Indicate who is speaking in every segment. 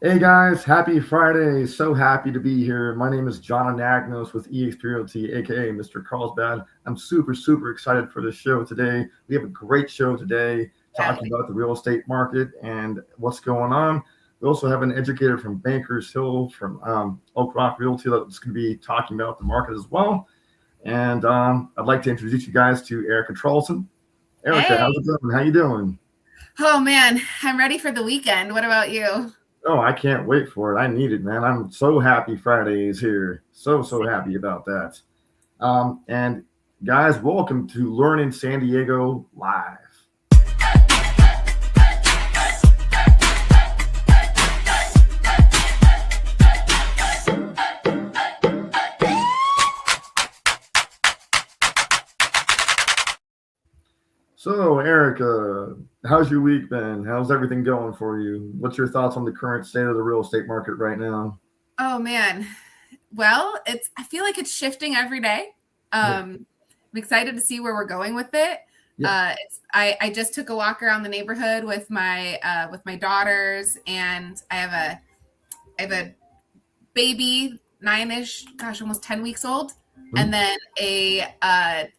Speaker 1: Hey guys, happy Friday. So happy to be here. My name is John Anagnos with eXp Realty, aka Mr. Carlsbad. I'm super excited for this show today. We have a great show today
Speaker 2: Yeah.
Speaker 1: talking about the real estate market and what's going on. We also have an educator from Bankers Hill from OakRock Realty that's going to be talking about the market as well. And I'd like to introduce you guys to Erica Trolson. Erica,
Speaker 2: Hey.
Speaker 1: how's it going? How you doing?
Speaker 2: Oh man, I'm ready for the weekend. What about you?
Speaker 1: Oh, I can't wait for it. I need it, man. I'm so happy Friday is here. So happy about that. And guys, welcome to LEARNin San Diego Live. So, Erica, how's your week been? How's everything going for you? What's your thoughts on the current state of the real estate market right now?
Speaker 2: Oh man. Well, I feel like it's shifting every day.
Speaker 1: Yeah,
Speaker 2: I'm excited to see where we're going with it.
Speaker 1: yeah.
Speaker 2: I just took a walk around the neighborhood with my daughters, and I have a baby, 9-ish, gosh, almost 10 weeks old.
Speaker 1: Mhm.
Speaker 2: And then a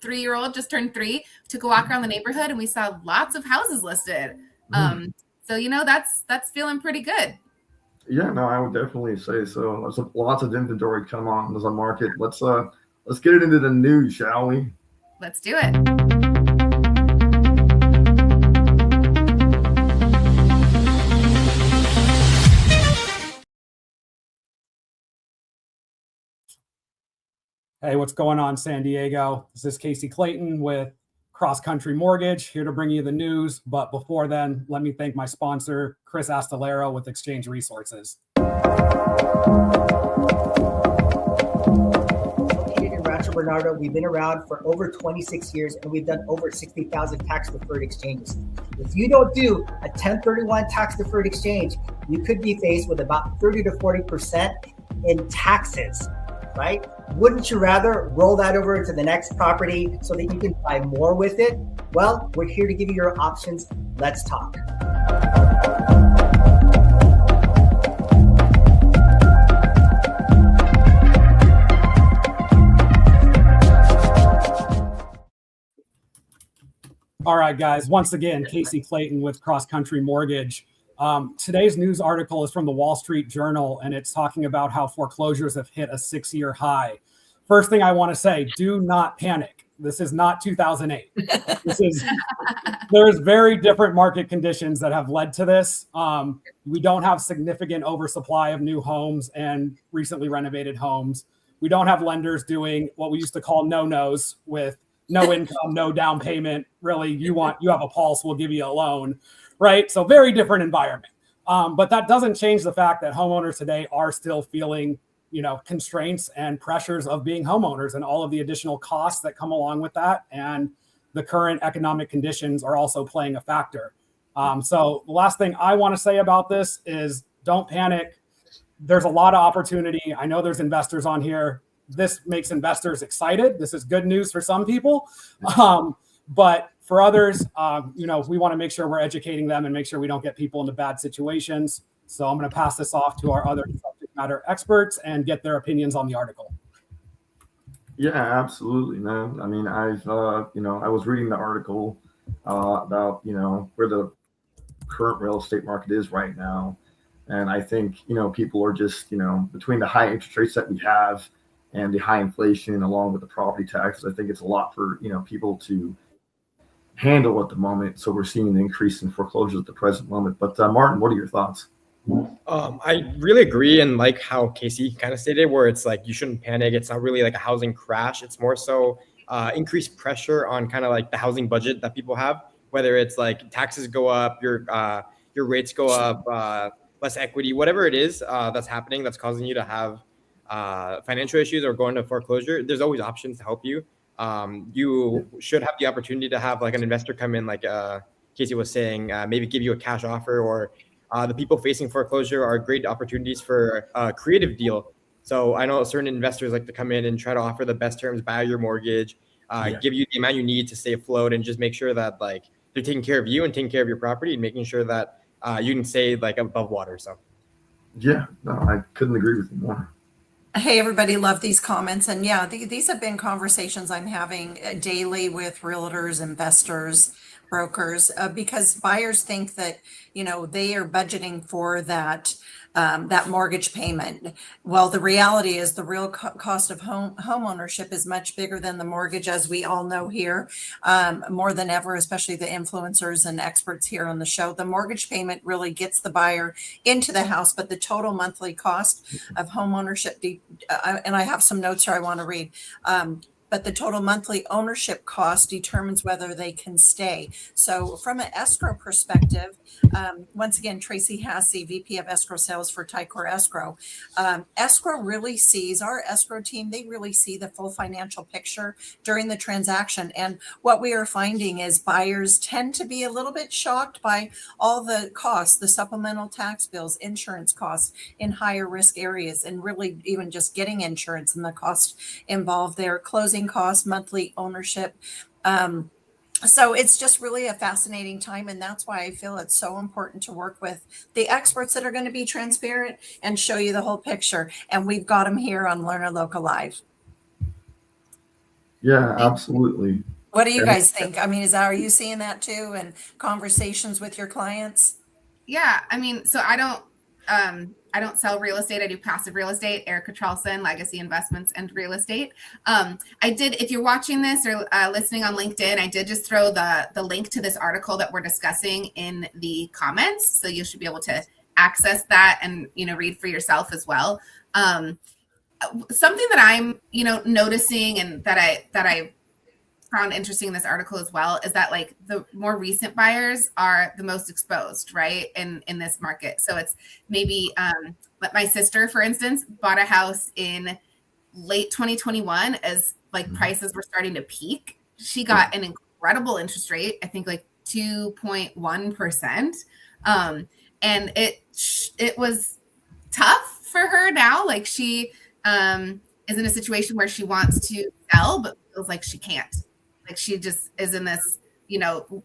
Speaker 2: 3-year-old just turned 3. Took a walk around the neighborhood, and we saw lots of houses listed.
Speaker 1: Mhm.
Speaker 2: So that's feeling pretty good.
Speaker 1: Yeah, no, I would definitely say so. There's lots of inventory come on as a market. Let's get it into the news, shall we?
Speaker 2: Let's do it.
Speaker 3: Hey, what's going on, San Diego? This is Casey Clayton with Cross Country Mortgage, here to bring you the news. But before then, let me thank my sponsor, Chris Astolero with Exchange Resources.
Speaker 4: Located in Rancho Bernardo, we've been around for over 26 years and we've done over 60,000 tax deferred exchanges. If you don't do a 1031 tax deferred exchange, you could be faced with about 30 to 40% in taxes, right? Wouldn't you rather roll that over to the next property so that you can buy more with it? Well, we're here to give you your options. Let's talk.
Speaker 3: All right, guys. Once again, Casey Clayton with Cross Country Mortgage. Today's news article is from the Wall Street Journal, and it's talking about how foreclosures have hit a 6-year high. First thing I want to say, do not panic. This is not 2008. There's very different market conditions that have led to this. We don't have significant oversupply of new homes and recently renovated homes. We don't have lenders doing what we used to call no-nos with no income, no down payment. Really, you have a pulse, we'll give you a loan, right? So very different environment. But that doesn't change the fact that homeowners today are still feeling, constraints and pressures of being homeowners and all of the additional costs that come along with that. And the current economic conditions are also playing a factor. So the last thing I want to say about this is don't panic. There's a lot of opportunity. I know there's investors on here. This makes investors excited. This is good news for some people. But for others, we want to make sure we're educating them and make sure we don't get people into bad situations. So I'm going to pass this off to our other subject matter experts and get their opinions on the article.
Speaker 1: Yeah, absolutely, man. I mean, I was reading the article about, where the current real estate market is right now. And I think, people are just, between the high interest rates that we have and the high inflation along with the property taxes, I think it's a lot for, people to handle at the moment. So we're seeing an increase in foreclosures at the present moment. But Martin, what are your thoughts?
Speaker 5: I really agree, and like how Casey kind of stated, where it's like you shouldn't panic. It's not really like a housing crash. It's more so increased pressure on kind of like the housing budget that people have. Whether it's like taxes go up, your rates go up, less equity, whatever it is that's happening that's causing you to have financial issues or go into foreclosure. There's always options to help you. You should have the opportunity to have like an investor come in, like Casey was saying, maybe give you a cash offer, or the people facing foreclosure are great opportunities for a creative deal. So I know certain investors like to come in and try to offer the best terms, buy your mortgage, give you the amount you need to stay afloat, and just make sure that like they're taking care of you and taking care of your property and making sure that you can stay like above water. So
Speaker 1: Yeah, no, I couldn't agree with you more.
Speaker 6: Hey, everybody, love these comments. And yeah, these have been conversations I'm having daily with realtors, investors, brokers, because buyers think that, they are budgeting for that mortgage payment. Well, the reality is the real cost of home ownership is much bigger than the mortgage, as we all know here, more than ever, especially the influencers and experts here on the show. The mortgage payment really gets the buyer into the house, but the total monthly cost of home ownership, and I have some notes here I want to read. But the total monthly ownership cost determines whether they can stay. So from an escrow perspective, once again, Tracy Hassey, VP of Escrow Sales for Ticor Escrow. Escrow really sees, our escrow team, they really see the full financial picture during the transaction. And what we are finding is buyers tend to be a little bit shocked by all the costs, the supplemental tax bills, insurance costs in higher risk areas, and really even just getting insurance and the cost involved there, closing costs, monthly ownership. So it's just really a fascinating time. And that's why I feel it's so important to work with the experts that are going to be transparent and show you the whole picture. And we've got them here on Learner Local Live.
Speaker 1: Yeah, absolutely.
Speaker 6: What do you guys think? I mean, are you seeing that too? And conversations with your clients?
Speaker 2: Yeah, I mean, so I don't sell real estate. I do passive real estate, Erica Charlson, Legacy Investments and Real Estate. I did, if you're watching this or listening on LinkedIn, I did just throw the link to this article that we're discussing in the comments. So you should be able to access that and, read for yourself as well. Something that I'm, noticing and that I found interesting in this article as well is that like the more recent buyers are the most exposed, right, in this market. So it's maybe my sister, for instance, bought a house in late 2021 as like prices were starting to peak. She got an incredible interest rate, I think like 2.1%. And it was tough for her now. Like she is in a situation where she wants to sell, but feels like she can't. Like she just is in this,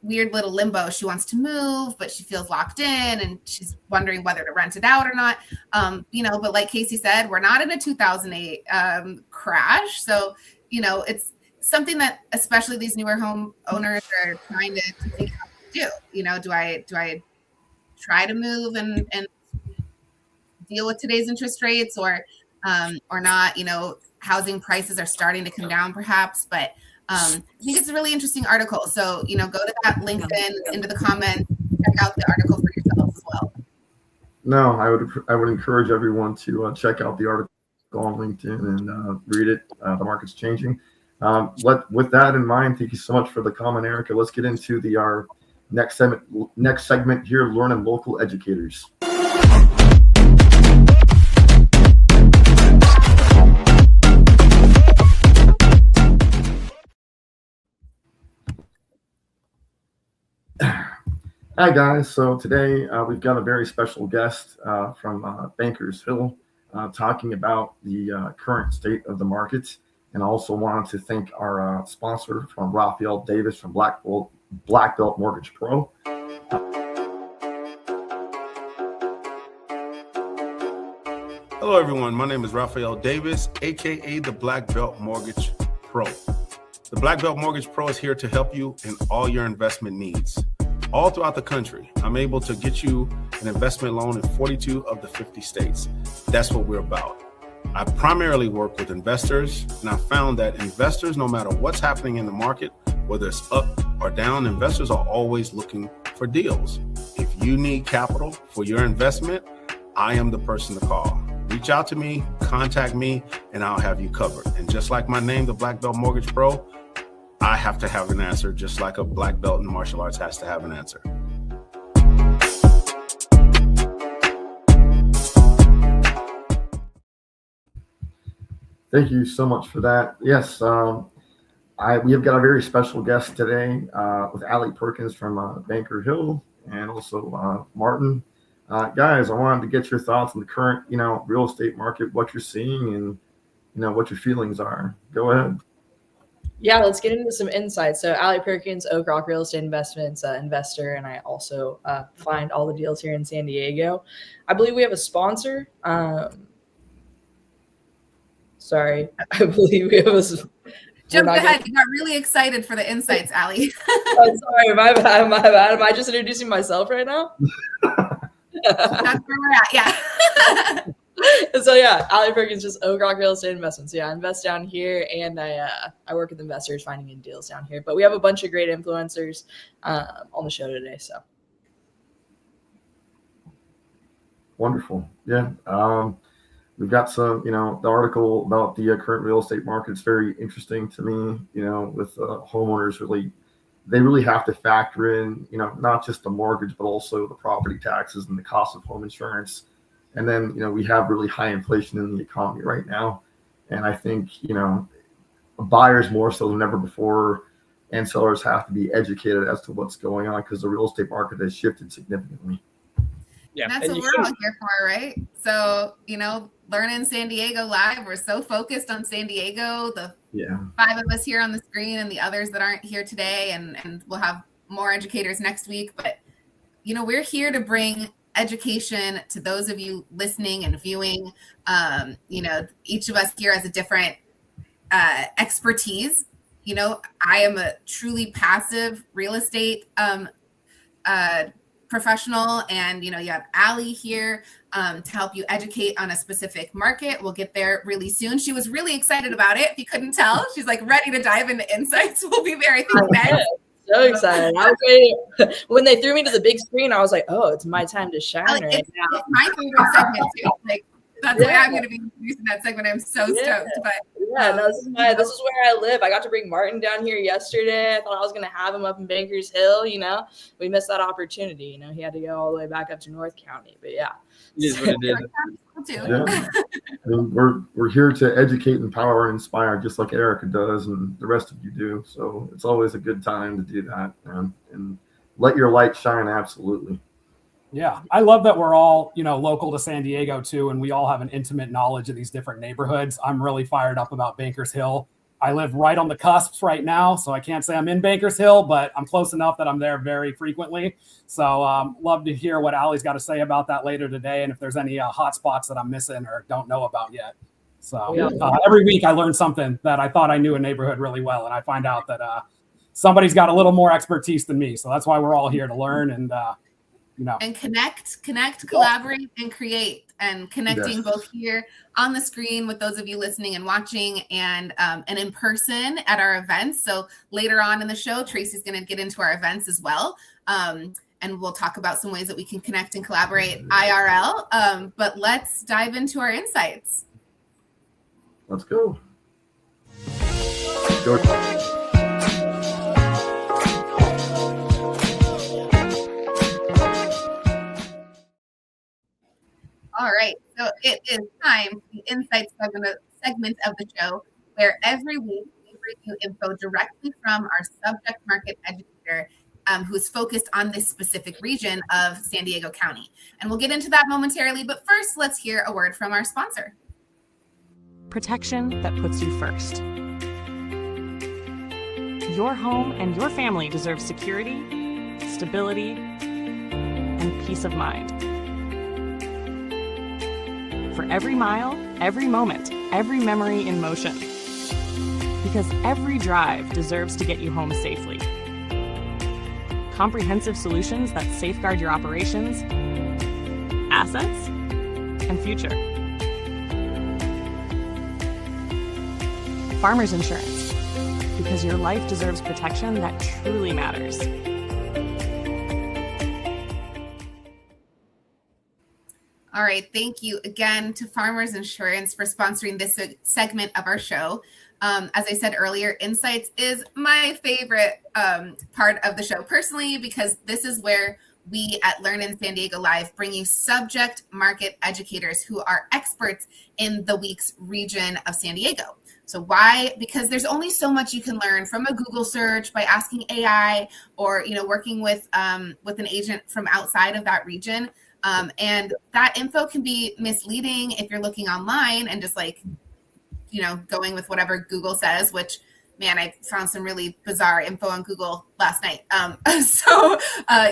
Speaker 2: weird little limbo. She wants to move, but she feels locked in and she's wondering whether to rent it out or not. But like Casey said, we're not in a 2008 crash. So, it's something that especially these newer home owners are trying to think how to do. Do I try to move and deal with today's interest rates or not? Housing prices are starting to come down perhaps, but I think it's a really interesting article. So, go to that LinkedIn, into the comments, check out the article for yourself as well.
Speaker 1: No, I would encourage everyone to check out the article on LinkedIn and read it. The market's changing. With that in mind, thank you so much for the comment, Erica. Let's get into our next segment here, Learning Local Educators. Hi guys, so today we've got a very special guest from Bankers Hill talking about the current state of the market, and also wanted to thank our sponsor from Raphael Davis from Black Belt Mortgage Pro.
Speaker 7: Hello everyone, my name is Raphael Davis, aka the Black Belt Mortgage Pro. The Black Belt Mortgage Pro is here to help you in all your investment needs. All throughout the country, I'm able to get you an investment loan in 42 of the 50 states. That's what we're about. I primarily work with investors, and I found that investors, no matter what's happening in the market, whether it's up or down, investors are always looking for deals. If you need capital for your investment, I am the person to call. Reach out to me, contact me, and I'll have you covered. And just like my name, the Black Belt Mortgage Pro, I have to have an answer, just like a black belt in martial arts has to have an answer.
Speaker 1: Thank you so much for that. Yes, we have got a very special guest today with Alley Perkins from Banker Hill, and also Martin. Guys, I wanted to get your thoughts on the current, real estate market, what you're seeing, and what your feelings are. Go ahead.
Speaker 8: Yeah, let's get into some insights. So Alley Perkins, OakRock Real Estate Investments investor, and I also find all the deals here in San Diego. I believe we have a sponsor. Sorry, I believe we have a.
Speaker 2: Jump ahead. You got really excited for the insights, Allie.
Speaker 8: Oh, sorry, my bad. Am I just introducing myself right now?
Speaker 2: That's where we're at. Yeah.
Speaker 8: So yeah, Alley Perkins, just OakRock Real Estate Investments. Yeah, I invest down here, and I work with investors finding in deals down here. But we have a bunch of great influencers on the show today. So
Speaker 1: Wonderful. Yeah. We've got some, the article about the current real estate market is very interesting to me, with homeowners they really have to factor in, not just the mortgage, but also the property taxes and the cost of home insurance. And then, we have really high inflation in the economy right now. And I think, buyers more so than ever before and sellers have to be educated as to what's going on because the real estate market has shifted significantly.
Speaker 2: Yeah, that's what we're all here for, right? So, LEARNin San Diego live. We're so focused on San Diego. The 5 of us here on the screen and the others that aren't here today, and we'll have more educators next week. But, we're here to bring education to those of you listening and viewing. Each of us here has a different expertise. I am a truly passive real estate professional, and you have Allie here to help you educate on a specific market. We'll get there really soon. She was really excited about it. If you couldn't tell, she's like ready to dive into insights. We'll be there, I think, next.
Speaker 8: So excited. I was ready. When they threw me to the big screen, I was like, oh, it's my time to shine right
Speaker 2: now. It's my favorite segment too. Like, that's why I'm going to be introducing that segment. I'm so stoked. But
Speaker 8: this is where I live. I got to bring Martin down here yesterday. I thought I was going to have him up in Bankers Hill. We missed that opportunity. He had to go all the way back up to North County. But yeah,
Speaker 5: it is what it is.
Speaker 1: Yeah. We're here to educate, empower, and inspire, just like Erica does, and the rest of you do. So it's always a good time to do that, and let your light shine. Absolutely.
Speaker 3: Yeah, I love that we're all, local to San Diego too, and we all have an intimate knowledge of these different neighborhoods. I'm really fired up about Bankers Hill. I live right on the cusps right now, so I can't say I'm in Bankers Hill, but I'm close enough that I'm there very frequently. So love to hear what Allie's got to say about that later today, and if there's any hot spots that I'm missing or don't know about yet. So every week I learn something that I thought I knew a neighborhood really well, and I find out that somebody's got a little more expertise than me. So that's why we're all here to learn and
Speaker 2: and connect, collaborate, and create, and connecting both here on the screen with those of you listening and watching, and in person at our events. So later on in the show, Tracy's going to get into our events as well. And we'll talk about some ways that we can connect and collaborate IRL. But let's dive into our insights.
Speaker 1: Let's go.
Speaker 2: All right, so it is time for the Insights segment of the show, where every week we bring you info directly from our subject market educator who's focused on this specific region of San Diego County. And we'll get into that momentarily, but first, let's hear a word from our sponsor.
Speaker 9: Protection that puts you first. Your home and your family deserve security, stability, and peace of mind. For every mile, every moment, every memory in motion. Because every drive deserves to get you home safely. Comprehensive solutions that safeguard your operations, assets, and future. Farmers Insurance. Because your life deserves protection that truly matters.
Speaker 2: All right, thank you again to Farmers Insurance for sponsoring this segment of our show. As I said earlier, Insights is my favorite part of the show personally, because this is where we at LEARNin San Diego Live bring you subject market educators who are experts in the week's region of San Diego. So why? Because there's only so much you can learn from a Google search, by asking AI, or working with an agent from outside of that region. And that info can be misleading if you're looking online and just going with whatever Google says, which man, I found some really bizarre info on Google last night. So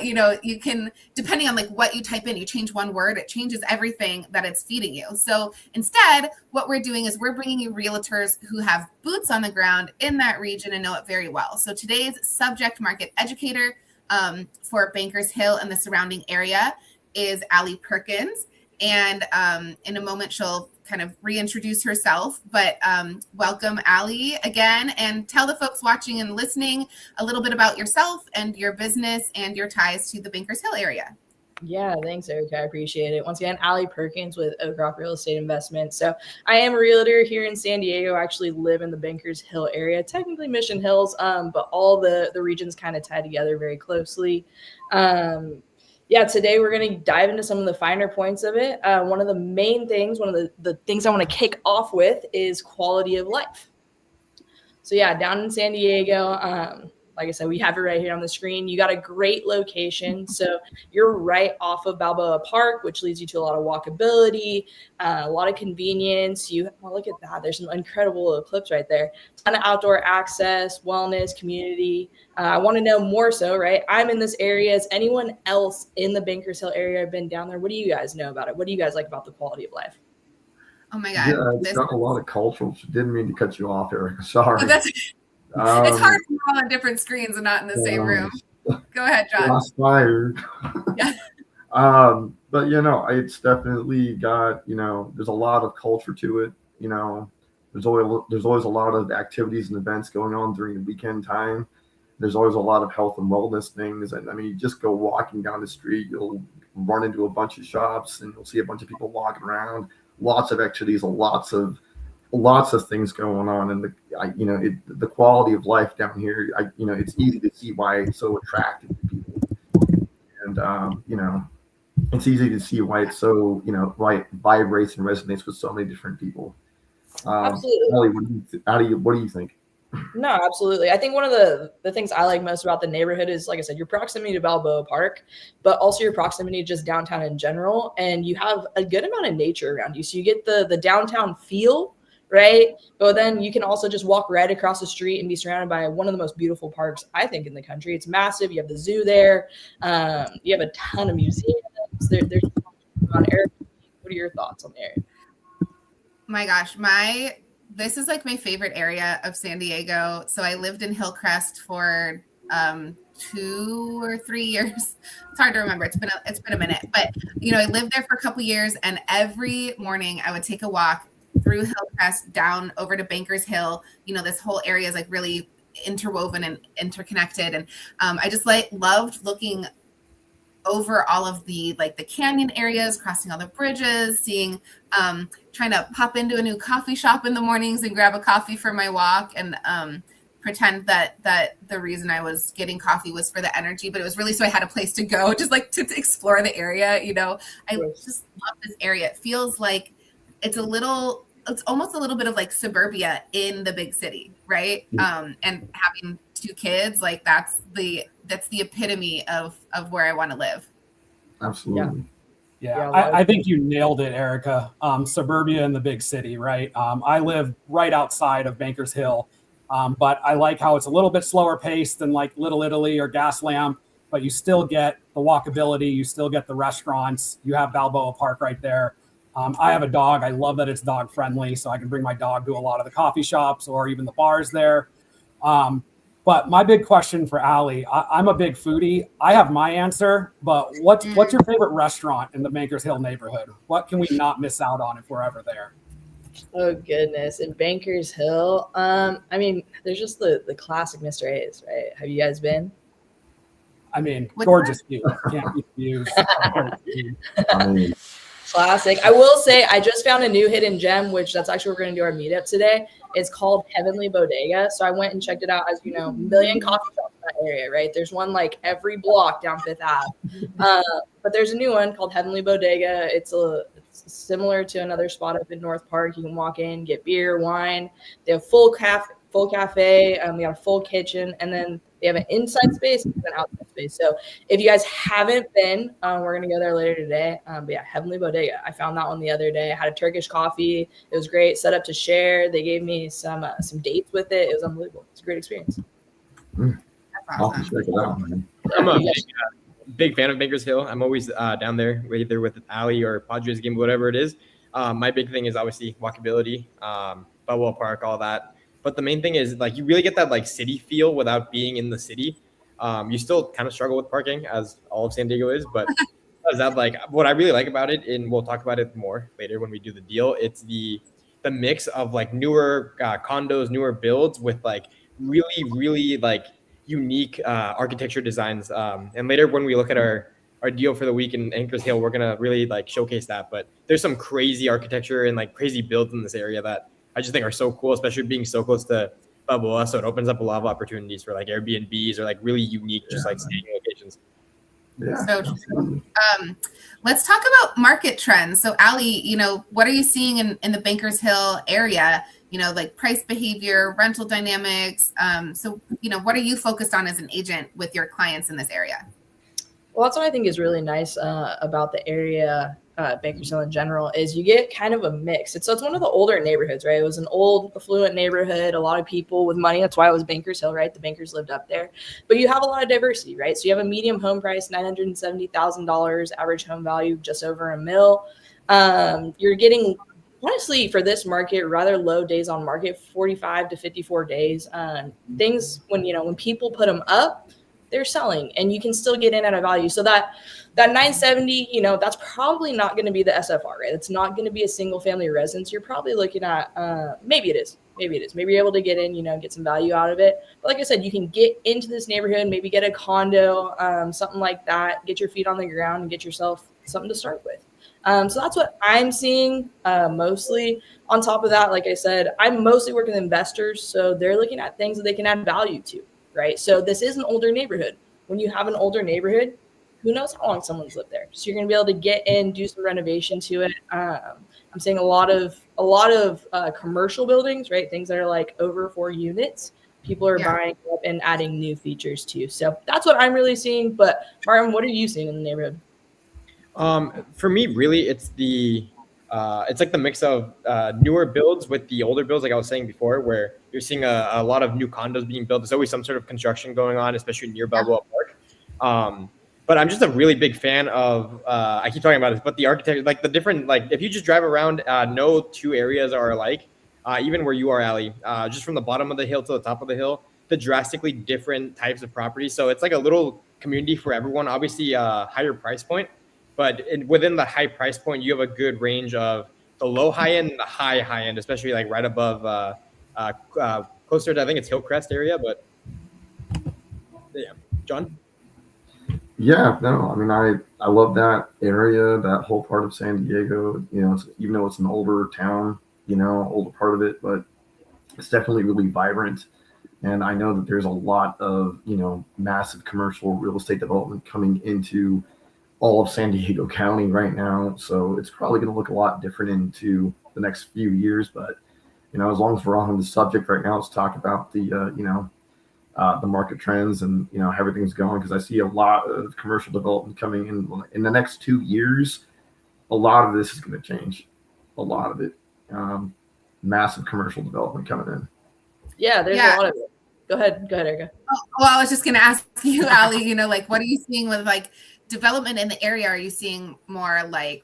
Speaker 2: you can, depending on like what you type in, you change one word, it changes everything that it's feeding you. So instead, what we're doing is we're bringing you realtors who have boots on the ground in that region and know it very well. So today's subject market educator for Bankers Hill and the surrounding area is Alley Perkins. And in a moment, she'll kind of reintroduce herself, but welcome, Alley, again, and tell the folks watching and listening a little bit about yourself and your business and your ties to the Bankers Hill area.
Speaker 8: Yeah, thanks, Erica. I appreciate it. Once again, Alley Perkins with OakRock Real Estate Investments. So I am a realtor here in San Diego. I actually live in the Bankers Hill area, technically Mission Hills, but all the regions kind of tie together very closely. Today we're going to dive into some of the finer points of it. One of the main things, one of the things I want to kick off with is quality of life. So yeah, down in San Diego, like I said, we have it right here on the screen. You got a great location. So you're right off of Balboa Park, which leads you to a lot of walkability, a lot of convenience. Look at that. There's some incredible clips right there. Ton of outdoor access, wellness, community. I want to know more so, right? I'm in this area. Has anyone else in the Bankers Hill area been down there? What do you guys know about it? What do you guys like about the quality of life?
Speaker 2: Oh my God.
Speaker 1: Yeah, it's got a lot of cultural. Didn't mean to cut you off, Erica. Sorry.
Speaker 2: It's hard to be on different screens and not in the same room. Go ahead, John.
Speaker 1: Lost fired.
Speaker 2: Yeah.
Speaker 1: But it's definitely got, there's a lot of culture to it. There's always a lot of activities and events going on during the weekend time. There's always a lot of health and wellness things. And I mean, you just go walking down the street, you'll run into a bunch of shops and you'll see a bunch of people walking around. Lots of activities, lots of things going on, and the quality of life down here. It's easy to see why it's so attractive to people, and it's easy to see why it's so why it vibrates and resonates with so many different people.
Speaker 8: Absolutely.
Speaker 1: Ellie, what do you think?
Speaker 8: No, absolutely. I think one of the things I like most about the neighborhood is, like I said, your proximity to Balboa Park, but also your proximity to just downtown in general. And you have a good amount of nature around you. So you get the downtown feel, right? But then you can also just walk right across the street and be surrounded by one of the most beautiful parks, I think, in the country. It's massive. You have the zoo there. You have a ton of museums. There's on Eric. What are your thoughts on the area?
Speaker 2: My gosh, this is like my favorite area of San Diego. So I lived in Hillcrest for 2 or 3 years. It's hard to remember. It's been a minute, but I lived there for a couple years, and every morning I would take a walk through Hillcrest down over to Bankers Hill. This whole area is like really interwoven and interconnected, and I just loved looking over all of the canyon areas, crossing all the bridges, seeing, trying to pop into a new coffee shop in the mornings and grab a coffee for my walk, and pretend that the reason I was getting coffee was for the energy, but it was really so I had a place to go, just like to explore the area. I just love this area. It feels like it's almost a little bit of like suburbia in the big city, right? And having 2 kids, like that's the epitome of where I want to live.
Speaker 1: Absolutely.
Speaker 3: Yeah, I think you nailed it, Erica. Suburbia in the big city, right? I live right outside of Bankers Hill, but I like how it's a little bit slower paced than like Little Italy or Gaslamp, but you still get the walkability, you still get the restaurants, you have Balboa Park right there. I have a dog. I love that it's dog friendly, so I can bring my dog to a lot of the coffee shops or even the bars there. But my big question for Alley, I'm a big foodie. I have my answer, but what's your favorite restaurant in the Bankers Hill neighborhood? What can we not miss out on if we're ever there?
Speaker 8: Oh goodness, in Bankers Hill, I mean, there's just the classic Mr. A's, right? Have you guys been?
Speaker 3: I mean, gorgeous views. Can't beat views.
Speaker 8: Classic. I will say I just found a new hidden gem, which that's actually we're going to do our meetup today. It's called Heavenly Bodega. So I went and checked it out. As you know, a million coffee shops in that area, right? There's one like every block down Fifth Ave. But there's a new one called Heavenly Bodega. It's similar to another spot up in North Park. You can walk in, get beer, wine. They have full cafe. They got a full kitchen, and then They have an inside space and an outside space. So if you guys haven't been, we're going to go there later today. But yeah, Heavenly Bodega. I found that one the other day. I had a Turkish coffee. It was great. Set up to share. They gave me some dates with it. It was unbelievable. It's a great experience.
Speaker 1: That's awesome. Check it out, man.
Speaker 5: I'm a big fan of Bankers Hill. I'm always down there, either with Alley or Padres game, whatever it is. My big thing is obviously walkability, Balboa Park, all that. But the main thing is like you really get that like city feel without being in the city. You still kind of struggle with parking, as all of San Diego is, but that like what I really like about it, and we'll talk about it more later when we do the deal. It's the mix of like newer condos, newer builds with like really like unique architecture designs. And later when we look at our deal for the week in Bankers Hill, we're gonna really like showcase that. But there's some crazy architecture and like crazy builds in this area that I just think are so cool, especially being so close to Balboa. So it opens up a lot of opportunities for like Airbnbs or like really unique, just like staying locations.
Speaker 1: Yeah.
Speaker 2: So true. Let's talk about market trends. So Alley, what are you seeing in the Bankers Hill area? Like price behavior, rental dynamics. So what are you focused on as an agent with your clients in this area?
Speaker 8: Well, that's what I think is really nice about the area, Bankers Hill in general, is you get kind of a mix. It's one of the older neighborhoods, right? It was an old, affluent neighborhood, a lot of people with money. That's why it was Bankers Hill, right? The bankers lived up there. But you have a lot of diversity, right? So you have a medium home price, $970,000, average home value just over $1 million. You're getting, honestly, for this market, rather low days on market, 45 to 54 days. Things when people put them up, they're selling, and you can still get in at a value. So that 970, that's probably not going to be the SFR, right? It's not going to be a single family residence. You're probably looking at, maybe it is. Maybe you're able to get in, get some value out of it. But like I said, you can get into this neighborhood, maybe get a condo, something like that, get your feet on the ground and get yourself something to start with. So that's what I'm seeing mostly. On top of that, like I said, I'm mostly working with investors. So they're looking at things that they can add value to. Right. So this is an older neighborhood. When you have an older neighborhood, who knows how long someone's lived there. So you're going to be able to get in, do some renovation to it. I'm seeing a lot of commercial buildings, right? Things that are like over 4 units. People are buying up and adding new features too. So that's what I'm really seeing. But Martin, what are you seeing in the neighborhood?
Speaker 5: For me, really, it's like the mix of newer builds with the older builds, like I was saying before, where you're seeing a lot of new condos being built. There's always some sort of construction going on, especially near Balboa Park. But I'm just a really big fan of, I keep talking about this, but the architecture, like the different, like if you just drive around, no two areas are alike, even where you are, Alley, just from the bottom of the hill to the top of the hill, the drastically different types of properties. So it's like a little community for everyone, obviously a higher price point. But within the high price point, you have a good range of the low high end and the high end, especially like right above, closer to, I think it's Hillcrest area. But yeah, John?
Speaker 1: Yeah, no, I mean, I love that area, that whole part of San Diego. Even though it's an older town, older part of it, but it's definitely really vibrant. And I know that there's a lot of, massive commercial real estate development coming into all of San Diego County right now. So it's probably going to look a lot different into the next few years. But, as long as we're on the subject right now, let's talk about the market trends and, how everything's going. Because I see a lot of commercial development coming in the next 2 years. A lot of this is going to change. A lot of it. Massive commercial development coming in.
Speaker 8: Yeah, there's a lot of it. Go ahead, Erica.
Speaker 2: Well, I was just going to ask you, Alley, like, what are you seeing with like development in the area? Are you seeing more like,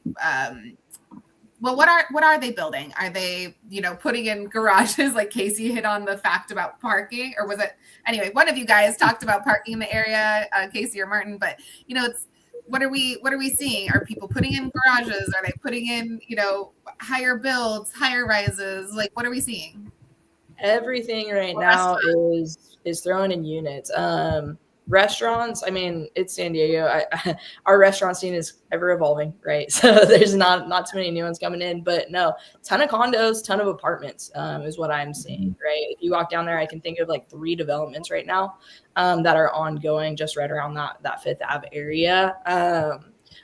Speaker 2: what are they building? Are they, putting in garages? Like Casey hit on the fact about parking, or was it, anyway, one of you guys talked about parking in the area, Casey or Martin, but it's, what are we seeing? Are people putting in garages? Are they putting in, higher builds, higher rises? Like, what are we seeing?
Speaker 8: Everything right now is thrown in units. Restaurants, I mean, it's San Diego. Our restaurant scene is ever evolving, right? So there's not too many new ones coming in, but no, ton of condos, ton of apartments is what I'm seeing, right? If you walk down there, I can think of like 3 developments right now that are ongoing just right around that Fifth Ave area.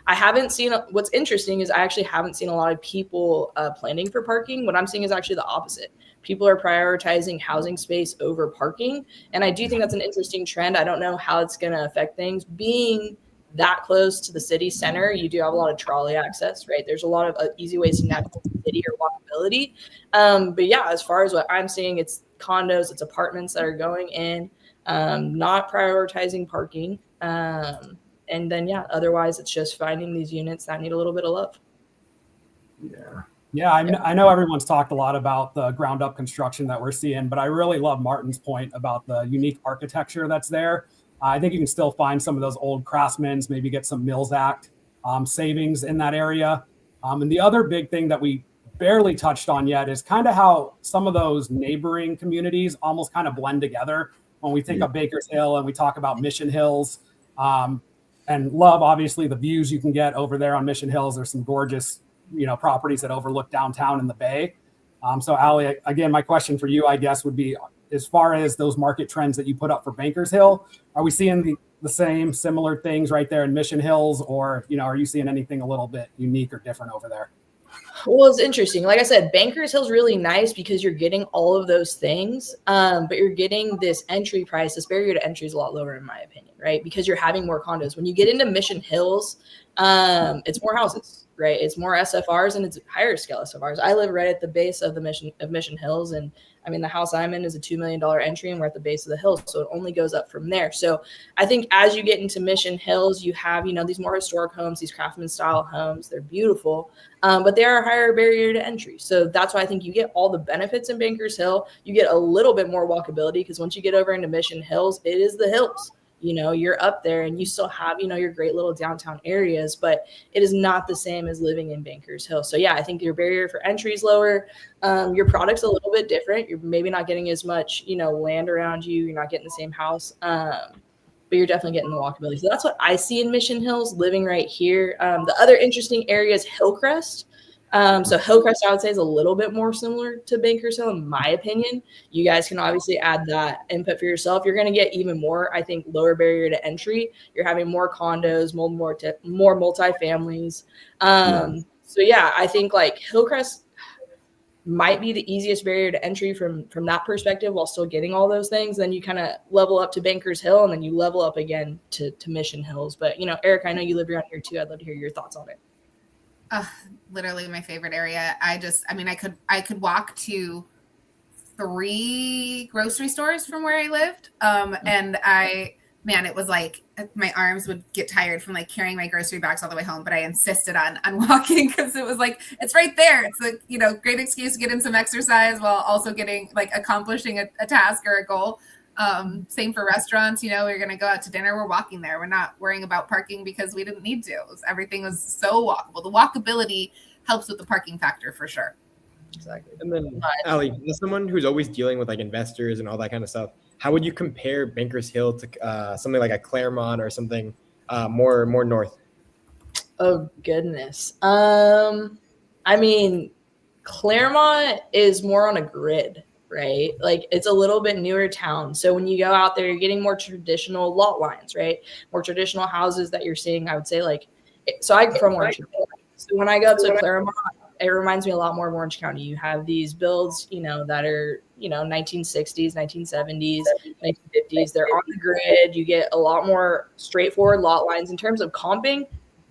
Speaker 8: I haven't seen, what's interesting is I actually haven't seen a lot of people planning for parking. What I'm seeing is actually the opposite. People are prioritizing housing space over parking. And I do think that's an interesting trend. I don't know how it's going to affect things. Being that close to the city center, you do have a lot of trolley access, right? There's a lot of easy ways to navigate the city or walkability. But yeah, as far as what I'm seeing, it's condos, it's apartments that are going in, not prioritizing parking. And then, yeah, otherwise it's just finding these units that need a little bit of love.
Speaker 1: Yeah.
Speaker 3: Yeah, I know everyone's talked a lot about the ground up construction that we're seeing, but I really love Martin's point about the unique architecture that's there. I think you can still find some of those old craftsmen's, maybe get some Mills Act savings in that area. And the other big thing that we barely touched on yet is kind of how some of those neighboring communities almost kind of blend together. When we think of Baker's Hill and we talk about Mission Hills, and love, obviously, the views you can get over there on Mission Hills. There's some gorgeous properties that overlook downtown in the Bay. So Allie, again, my question for you, I guess, would be, as far as those market trends that you put up for Bankers Hill, are we seeing the same similar things right there in Mission Hills, or, are you seeing anything a little bit unique or different over there?
Speaker 8: Well, it's interesting. Like I said, Bankers Hill is really nice because you're getting all of those things, but you're getting this entry price. This barrier to entry is a lot lower, in my opinion, right? Because you're having more condos. When you get into Mission Hills, it's more houses, right? It's more SFRs and it's higher scale SFRs. I live right at the base of the Mission Hills, and I mean, the house I'm in is a $2 million entry, and we're at the base of the hill, so it only goes up from there. So I think as you get into Mission Hills, you have, these more historic homes, these craftsman style homes. They're beautiful, but they are a higher barrier to entry. So that's why I think you get all the benefits in Bankers Hill. You get a little bit more walkability because once you get over into Mission Hills, it is the hills. You're up there and you still have, your great little downtown areas, but it is not the same as living in Bankers Hill. So yeah, I think your barrier for entry is lower. Your product's a little bit different. You're maybe not getting as much, land around you. You're not getting the same house, but you're definitely getting the walkability. So that's what I see in Mission Hills, living right here. The other interesting area is Hillcrest. So Hillcrest, I would say, is a little bit more similar to Bankers Hill, in my opinion. You guys can obviously add that input for yourself. You're going to get even more, I think, lower barrier to entry. You're having more condos, more multifamilies. So yeah, I think like Hillcrest might be the easiest barrier to entry from that perspective, while still getting all those things. Then you kind of level up to Bankers Hill, and then you level up again to Mission Hills. But Eric, I know you live around here too. I'd love to hear your thoughts on it.
Speaker 2: Literally my favorite area. I could walk to 3 grocery stores from where I lived. And it was like my arms would get tired from like carrying my grocery bags all the way home, but I insisted on walking because it was like, it's right there. It's like, great excuse to get in some exercise while also getting accomplishing a task or a goal. Same for restaurants. We're going to go out to dinner. We're walking there. We're not worrying about parking because we didn't need to. Everything was so walkable. The walkability helps with the parking factor for sure.
Speaker 5: Exactly. And then Allie, as someone who's always dealing with investors and all that kind of stuff, how would you compare Bankers Hill to something like a Claremont or something more north?
Speaker 8: Oh goodness. Claremont is more on a grid, right? Like it's a little bit newer town. So when you go out there, you're getting more traditional lot lines, right? More traditional houses that you're seeing, I would say so I'm from Orange County. So when I go up to Claremont, it reminds me a lot more of Orange County. You have these builds, that are, 1960s, 1970s, 1950s. They're on the grid. You get a lot more straightforward lot lines. In terms of comping,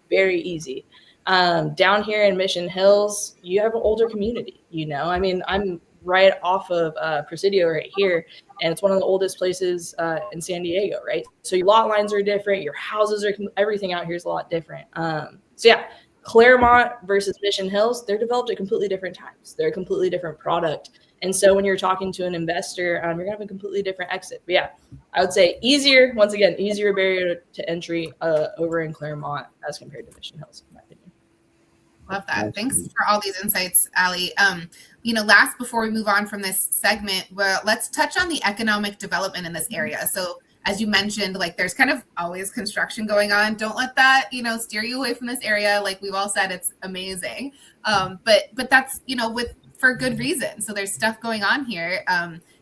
Speaker 8: very easy. Down here in Mission Hills, you have an older community, I'm right off of Presidio right here, and it's one of the oldest places in San Diego, right? So your lot lines are different. Your houses are, everything out here is a lot different. So yeah, Claremont versus Mission Hills, they're developed at completely different times. They're a completely different product. And so when you're talking to an investor, you're going to have a completely different exit. But yeah, I would say easier barrier to entry over in Claremont as compared to Mission Hills, in my opinion.
Speaker 2: Love that. Thanks for all these insights, Allie. Last, before we move on from this segment, let's touch on the economic development in this area. So as you mentioned, there's kind of always construction going on. Don't let that, steer you away from this area. Like we've all said, it's amazing. But that's, for good reason. So there's stuff going on here.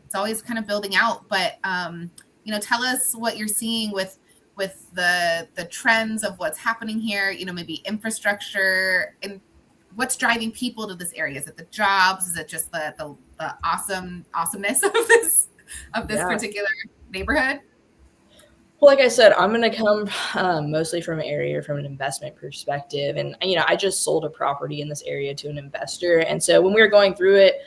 Speaker 2: It's always kind of building out, but, tell us what you're seeing with the trends of what's happening here, you know, maybe infrastructure and what's driving people to this area? Is it the jobs? Is it just the awesomeness of this particular neighborhood?
Speaker 8: Well, like I said, I'm going to come mostly from an area from an investment perspective. And, you know, I just sold a property in this area to an investor. And so when we were going through it,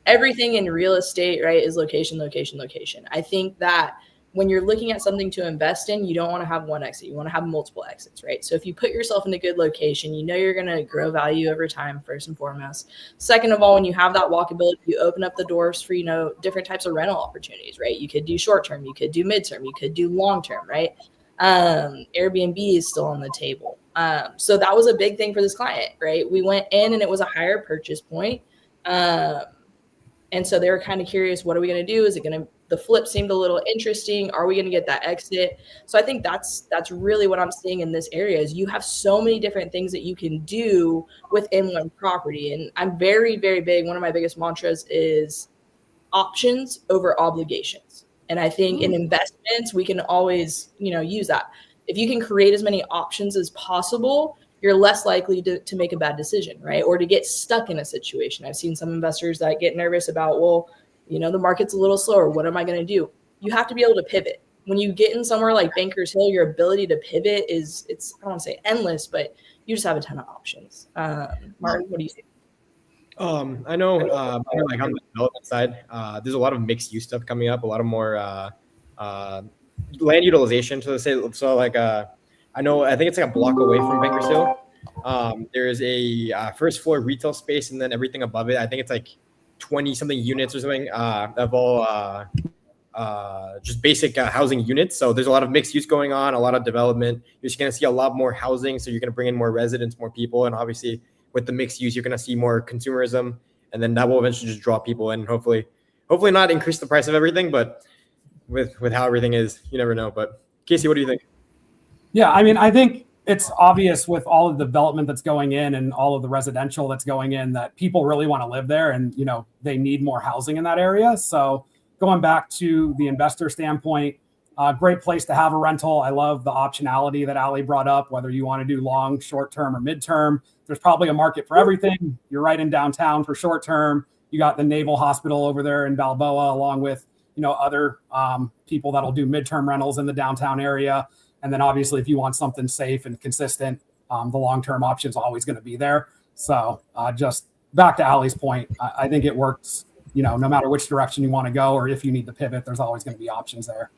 Speaker 8: everything in real estate, right, is location, location, location. I think that when you're looking at something to invest in, you don't want to have one exit. You want to have multiple exits, right? So if you put yourself in a good location, you know you're going to grow value over time, first and foremost. Second of all, when you have that walkability, you open up the doors for, you know, different types of rental opportunities, right? You could do short-term, you could do midterm, you could do long-term, right? Airbnb is still on the table. So that was a big thing for this client, right? We went in and it was a higher purchase point. And so they were kind of curious, what are we going to do? Is it going to, the flip seemed a little interesting. Are we going to get that exit? So I think that's really what I'm seeing in this area is you have so many different things that you can do within one property. And I'm very, very big. One of my biggest mantras is options over obligations. And I think in investments, we can always, you know, use that. If you can create as many options as possible, you're less likely to make a bad decision, right? Or to get stuck in a situation. I've seen some investors that get nervous about, well, you know, the market's a little slower. What am I going to do? You have to be able to pivot. When you get in somewhere like Bankers Hill, your ability to pivot is, it's, I don't want to say endless, but you just have a ton of options. Martin, what do you think?
Speaker 5: I know, like on the development side, there's a lot of mixed use stuff coming up, a lot of more land utilization to say. So like, I know, I think it's like a block away from Bankers Hill. There's a first floor retail space, and then everything above it, I think it's like 20 something units or something of all just basic housing units. So there's a lot of mixed use going on, a lot of development. You're just going to see a lot more housing. So you're going to bring in more residents, more people. And obviously with the mixed use, you're going to see more consumerism. And then that will eventually just draw people in. Hopefully not increase the price of everything, but with how everything is, you never know. But Casey, what do you think?
Speaker 3: Yeah, I mean, I think it's obvious with all of the development that's going in and all of the residential that's going in that people really want to live there, and you know they need more housing in that area. So going back to the investor standpoint, great place to have a rental. I love the optionality that Alley brought up, whether you want to do long, short term, or midterm. There's probably a market for everything. You're right in downtown for short term. You got the Naval Hospital over there in Balboa, along with, you know, other people that'll do midterm rentals in the downtown area. And then obviously, if you want something safe and consistent, the long-term option is always going to be there. So just back to Allie's point, I think it works, you know, no matter which direction you want to go, or if you need to pivot, there's always going to be options there.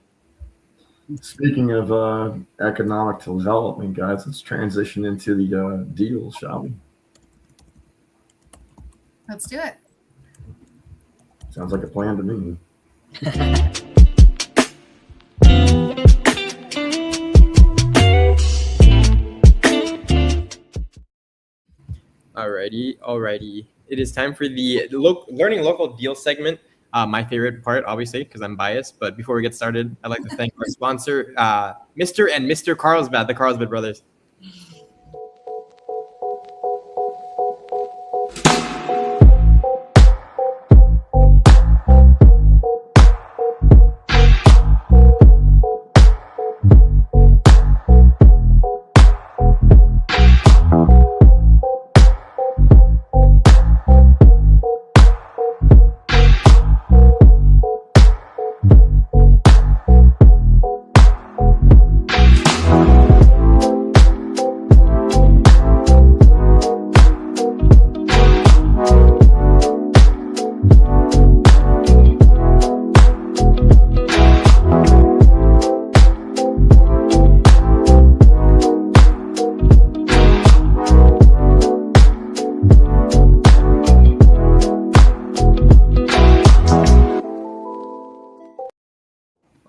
Speaker 1: Speaking of economic development, guys, let's transition into the deals, shall we?
Speaker 2: Let's do it.
Speaker 1: Sounds like a plan to me.
Speaker 5: Alrighty. It is time for the learning local deal segment. My favorite part, obviously, because I'm biased. But before we get started, I'd like to thank our sponsor, Mr. and Mr. Carlsbad, the Carlsbad brothers.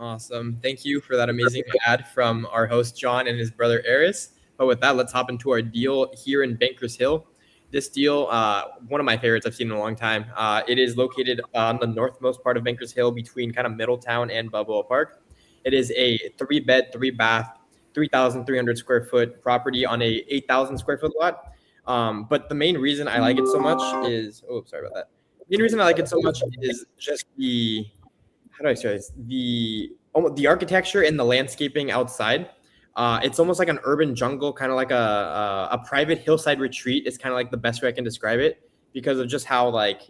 Speaker 5: Awesome. Thank you for that amazing ad from our host, John, and his brother, Eris. But with that, let's hop into our deal here in Bankers Hill. This deal, one of my favorites I've seen in a long time. It is located on the northmost part of Bankers Hill between kind of Middletown and Balboa Park. It is a 3-bed, 3-bath, 3,300 square foot property on a 8,000 square foot lot. But the main reason I like it so much is, The main reason I like it so much is just the architecture and the landscaping outside. It's almost like an urban jungle, kind of like a private hillside retreat. It's kind of like the best way I can describe it because of just how like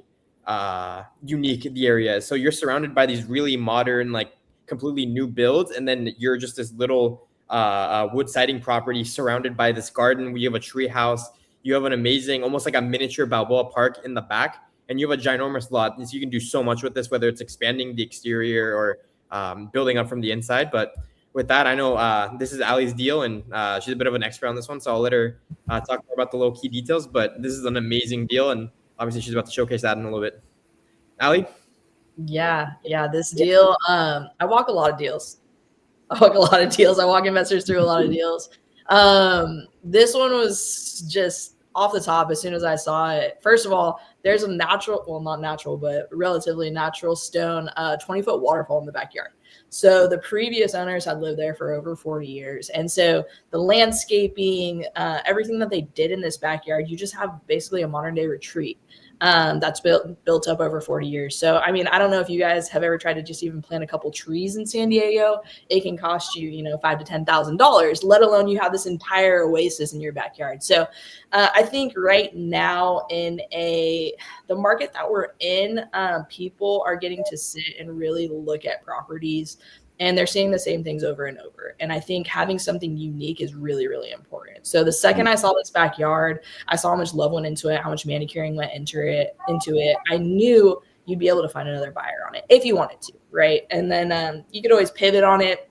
Speaker 5: unique the area is. So you're surrounded by these really modern, like completely new builds, and then you're just this little wood siding property surrounded by this garden. We have a tree house. You have an amazing, almost like a miniature Balboa Park in the back, and you have a ginormous lot. And so you can do so much with this, whether it's expanding the exterior or building up from the inside. But with that, I know this is Allie's deal, and she's a bit of an expert on this one, so I'll let her talk more about the little key details. But this is an amazing deal, and obviously she's about to showcase that in a little bit. Allie?
Speaker 8: Yeah, this deal. I walk a lot of deals. I walk investors through a lot of deals. This one was just off the top as soon as I saw it. First of all, there's a natural, well, not natural, but relatively natural stone, 20-foot waterfall in the backyard. So the previous owners had lived there for over 40 years. And so the landscaping, everything that they did in this backyard, you just have basically a modern day retreat. That's built up over 40 years. So, I mean, I don't know if you guys have ever tried to just even plant a couple trees in San Diego. It can cost you, $5,000 to $10,000, let alone you have this entire oasis in your backyard. So, I think right now in the market that we're in, people are getting to sit and really look at properties. And they're seeing the same things over and over. And I think having something unique is really, really important. So the second I saw this backyard, I saw how much love went into it, how much manicuring went into it. I knew you'd be able to find another buyer on it if you wanted to, right? And then you could always pivot on it.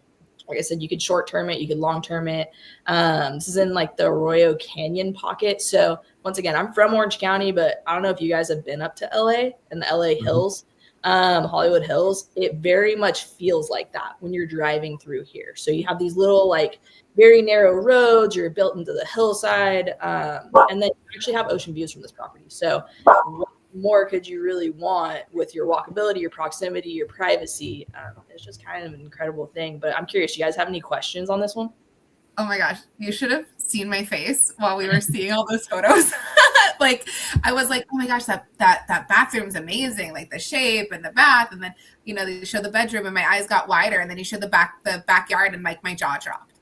Speaker 8: Like I said, you could short-term it, you could long-term it. This is in like the Arroyo Canyon pocket. So once again, I'm from Orange County, but I don't know if you guys have been up to LA and the LA Hills. Hollywood Hills, it very much feels like that when you're driving through here. So you have these little like very narrow roads, you're built into the hillside, and then you actually have ocean views from this property. So what more could you really want with your walkability, your proximity, your privacy? It's just kind of an incredible thing. But I'm curious, you guys have any questions on this one?
Speaker 2: Oh my gosh, you should have seen my face while we were seeing all those photos. Like, I was like, oh my gosh, that bathroom's amazing. Like the shape and the bath. And then, they show the bedroom and my eyes got wider. And then you show the backyard and like my jaw dropped.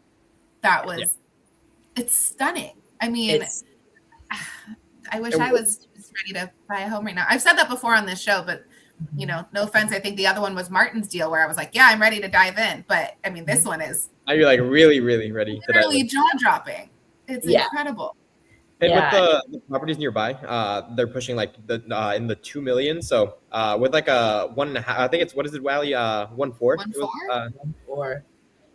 Speaker 2: That was, It's stunning. I mean, I wish I was just ready to buy a home right now. I've said that before on this show, but no offense. I think the other one was Martin's deal where I was like, yeah, I'm ready to dive in. But I mean, this one is.
Speaker 5: Now you're like really, really ready.
Speaker 2: Literally jaw dropping. It's incredible.
Speaker 5: And with the properties nearby, they're pushing like in the 2 million. So with like a 1.5, I think it's, what is it, Wally? 1.4.
Speaker 8: 1.4.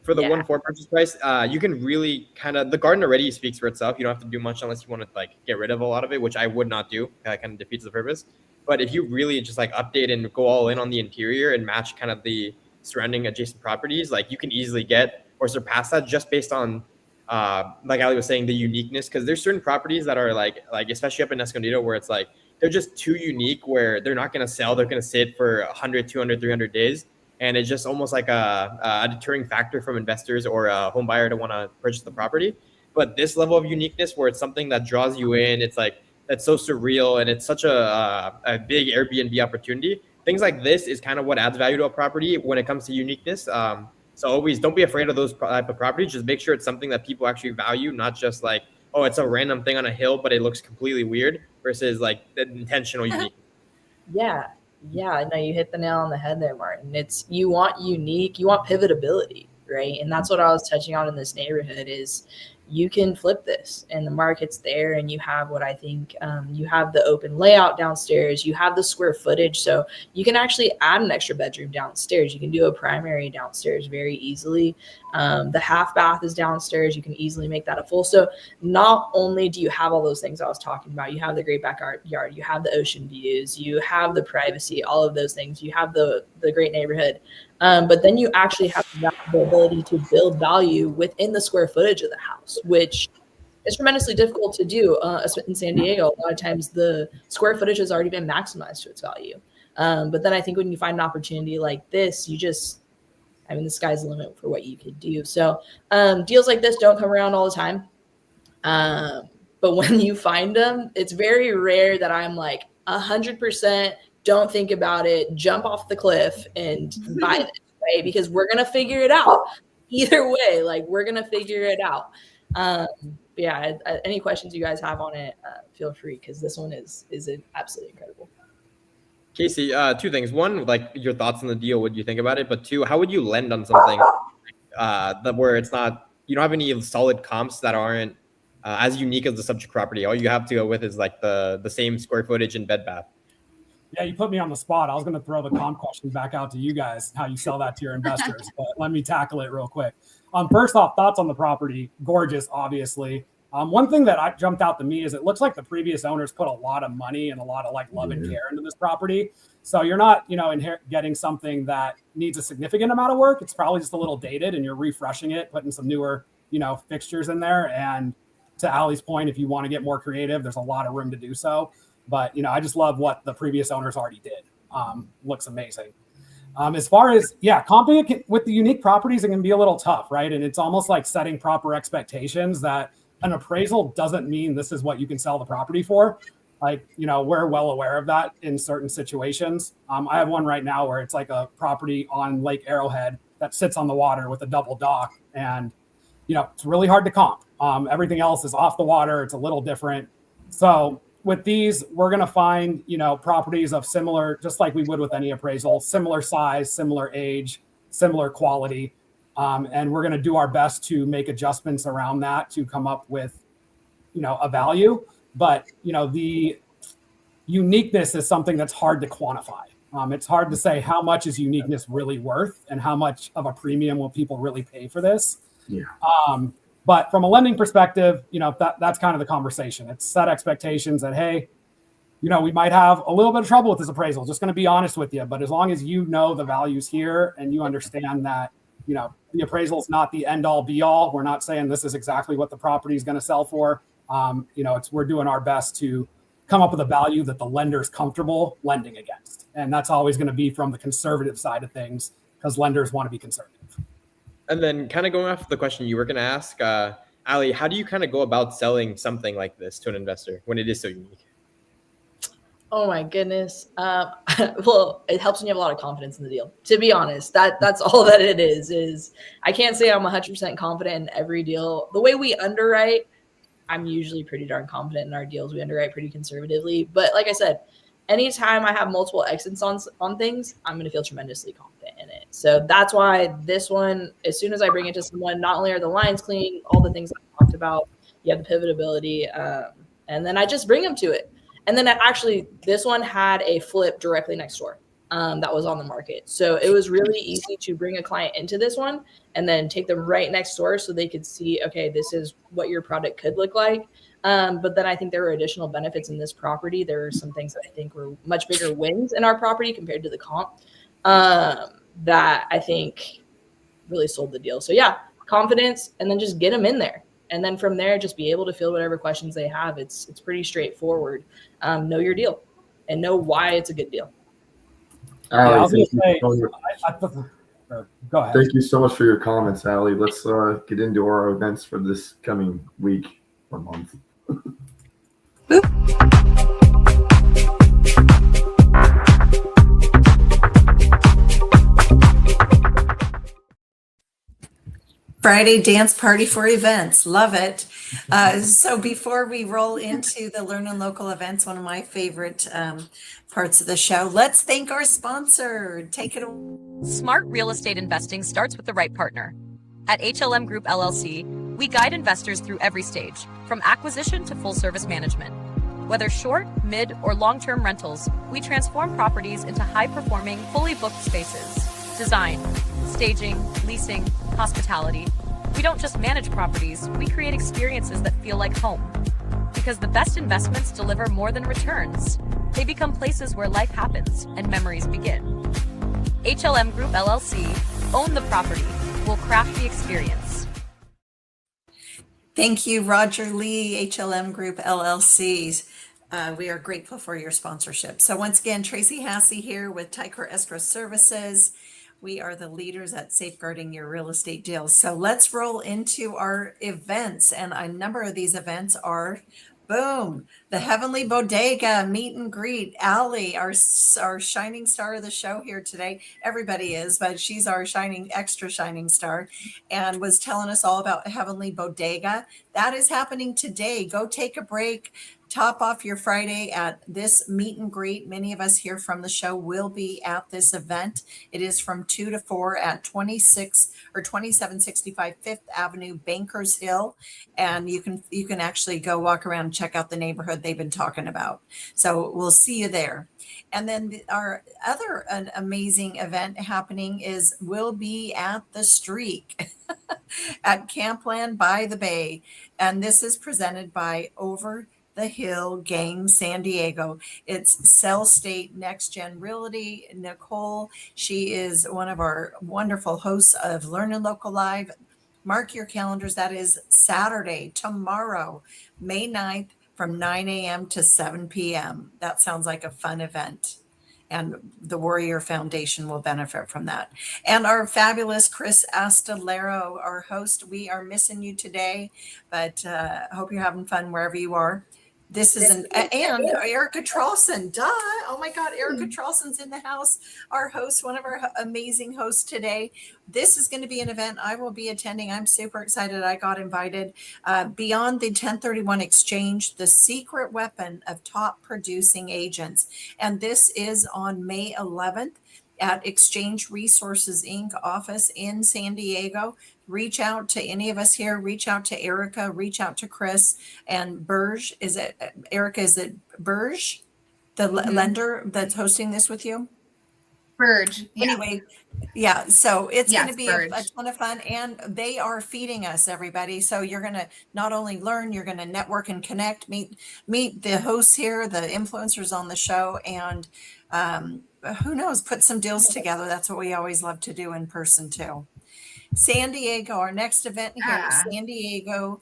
Speaker 5: For the 1.4 purchase price, you can really kind of, the garden already speaks for itself. You don't have to do much unless you want to like get rid of a lot of it, which I would not do. That kind of defeats the purpose. But if you really just like update and go all in on the interior and match kind of the surrounding adjacent properties, like you can easily get or surpass that just based on like Ali was saying, the uniqueness, because there's certain properties that are like especially up in Escondido where it's like they're just too unique where they're not going to sell. They're going to sit for 100, 200, 300 days. And it's just almost like a deterring factor from investors or a home buyer to want to purchase the property. But this level of uniqueness where it's something that draws you in, it's like that's so surreal and it's such a big Airbnb opportunity. Things like this is kind of what adds value to a property when it comes to uniqueness. So always don't be afraid of those type of properties. Just make sure it's something that people actually value, not just like, oh, it's a random thing on a hill, but it looks completely weird versus like the intentional unique.
Speaker 8: Yeah, no, you hit the nail on the head there, Martin. It's you want unique, you want pivotability, right? And that's what I was touching on in this neighborhood is you can flip this and the market's there and you have what I think you have the open layout downstairs, you have the square footage. So you can actually add an extra bedroom downstairs. You can do a primary downstairs very easily. The half bath is downstairs. You can easily make that a full. So not only do you have all those things I was talking about, you have the great backyard, you have the ocean views, you have the privacy, all of those things, you have the great neighborhood. But then you actually have the ability to build value within the square footage of the house, which is tremendously difficult to do in San Diego. A lot of times the square footage has already been maximized to its value. But then I think when you find an opportunity like this, the sky's the limit for what you could do. So deals like this don't come around all the time. But when you find them, it's very rare that I'm like 100% don't think about it, jump off the cliff and buy it, right? Because we're going to figure it out. either way, like we're going to figure it out. Yeah, any questions you guys have on it, feel free, because this one is absolutely incredible.
Speaker 5: Casey, two things. One, like your thoughts on the deal, what do you think about it? But two, how would you lend on something where it's not, you don't have any solid comps that aren't as unique as the subject property? All you have to go with is like the same square footage and bed bath.
Speaker 3: Yeah, you put me on the spot. I was going to throw the comp question back out to you guys, how you sell that to your investors, but let me tackle it real quick. First off, thoughts on the property. Gorgeous, obviously. One thing that jumped out to me is it looks like the previous owners put a lot of money and a lot of like love and care into this property. So you're not, getting something that needs a significant amount of work. It's probably just a little dated and you're refreshing it, putting some newer, fixtures in there. And to Allie's point, if you want to get more creative, there's a lot of room to do so. But, I just love what the previous owners already did. Looks amazing. As far as, comping it with the unique properties, it can be a little tough, right? And it's almost like setting proper expectations that an appraisal doesn't mean this is what you can sell the property for. Like, we're well aware of that in certain situations. I have one right now where it's like a property on Lake Arrowhead that sits on the water with a double dock. And, it's really hard to comp. Everything else is off the water. It's a little different. So with these, we're going to find, properties of similar, just like we would with any appraisal, similar size, similar age, similar quality. And we're going to do our best to make adjustments around that to come up with, a value. But, the uniqueness is something that's hard to quantify. It's hard to say how much is uniqueness really worth and how much of a premium will people really pay for this.
Speaker 1: Yeah.
Speaker 3: But from a lending perspective, that's kind of the conversation. It's set expectations that, hey, we might have a little bit of trouble with this appraisal, just going to be honest with you. But as long as the value's here and you understand that, the appraisal is not the end all be all. We're not saying this is exactly what the property is going to sell for. We're doing our best to come up with a value that the lender's comfortable lending against. And that's always going to be from the conservative side of things because lenders want to be conservative.
Speaker 5: And then kind of going off the question you were going to ask, Allie, how do you kind of go about selling something like this to an investor when it is so unique?
Speaker 8: Oh my goodness. Well, it helps when you have a lot of confidence in the deal. To be honest, that's all that it is I can't say I'm 100% confident in every deal. The way we underwrite, I'm usually pretty darn confident in our deals. We underwrite pretty conservatively. But like I said, anytime I have multiple exits on things, I'm going to feel tremendously confident in it. So that's why this one, as soon as I bring it to someone, not only are the lines clean, all the things I talked about, you have the pivotability, and then I just bring them to it. And then actually, this one had a flip directly next door that was on the market. So it was really easy to bring a client into this one and then take them right next door so they could see, okay, this is what your product could look like. But then I think there were additional benefits in this property. There are some things that I think were much bigger wins in our property compared to the comp that I think really sold the deal. So yeah, confidence, and then just get them in there. And then from there, just be able to field whatever questions they have. It's pretty straightforward. Know your deal and know why it's a good deal.
Speaker 1: Allie,
Speaker 3: go ahead.
Speaker 1: Thank you so much for your comments, Allie. Let's get into our events for this coming week or month.
Speaker 6: Friday dance party for events. Love it. So before we roll into the Learn and Local events, one of my favorite parts of the show, let's thank our sponsor. Take it away.
Speaker 10: Smart real estate investing starts with the right partner. At HLM Group LLC, we guide investors through every stage, from acquisition to full service management. Whether short, mid, or long-term rentals, we transform properties into high-performing, fully booked spaces. Design, staging, leasing, hospitality. We don't just manage properties, we create experiences that feel like home. Because the best investments deliver more than returns. They become places where life happens and memories begin. HLM Group LLC, own the property, we'll craft the experience.
Speaker 6: Thank you, Roger Lee, HLM Group LLC. We are grateful for your sponsorship. So once again, Tracy Hassey here with Ticor Escrow Services. We are the leaders at safeguarding your real estate deals. So let's roll into our events. And a number of these events are Boom. The Heavenly Bodega meet and greet. Alley, our shining star of the show here today. Everybody is, but she's our extra shining star, and was telling us all about Heavenly Bodega. That is happening today. Go take a break. Top off your Friday at this meet and greet. Many of us here from the show will be at this event. It is from 2 to 4 at 2765 Fifth Avenue, Bankers Hill. And you can actually go walk around and check out the neighborhood they've been talking about. So we'll see you there. And then our other amazing event happening will be at the Streak at Campland by the Bay. And this is presented by Over the Hill Gang San Diego. It's Cell State Next Gen Realty. Nicole, she is one of our wonderful hosts of LEARNin Local Live. Mark your calendars. That is Saturday, tomorrow, May 9th from 9 a.m. to 7 p.m. That sounds like a fun event. And the Warrior Foundation will benefit from that. And our fabulous Chris Astolero, our host, we are missing you today, but hope you're having fun wherever you are. This is and Erica Trolson, duh. Oh my God, Erica Trolson's in the house, our host, one of our amazing hosts today. This is going to be an event I will be attending. I'm super excited. I got invited. Beyond the 1031 Exchange, the secret weapon of top producing agents. And this is on May 11th at Exchange Resources Inc. office in San Diego. Reach out to any of us here. Reach out to Erica. Reach out to Chris and Burge. Is it Erica? Is it Burge, the lender that's hosting this with you?
Speaker 2: Burge. Yeah.
Speaker 6: Anyway, yeah. So it's going to be a
Speaker 2: Burge.
Speaker 6: ton of fun, and they are feeding us, everybody. So you're going to not only learn, you're going to network and connect, meet the hosts here, the influencers on the show, and who knows, put some deals together. That's what we always love to do in person too. San Diego, our next event here, San Diego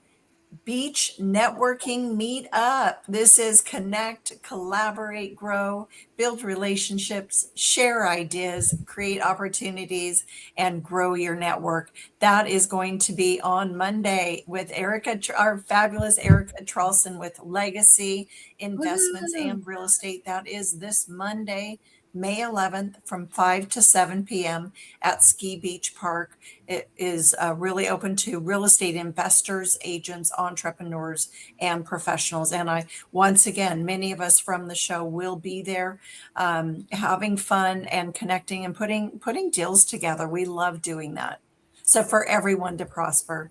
Speaker 6: Beach Networking Meetup. This is connect, collaborate, grow, build relationships, share ideas, create opportunities, and grow your network. That is going to be on Monday with Erica, our fabulous Erica Trolson with Legacy Investments and Real Estate. That is this Monday, May 11th from 5 to 7 p.m. at Ski Beach Park. It is really open to real estate investors, agents, entrepreneurs, and professionals. And once again, many of us from the show will be there having fun and connecting and putting deals together. We love doing that. So for everyone to prosper.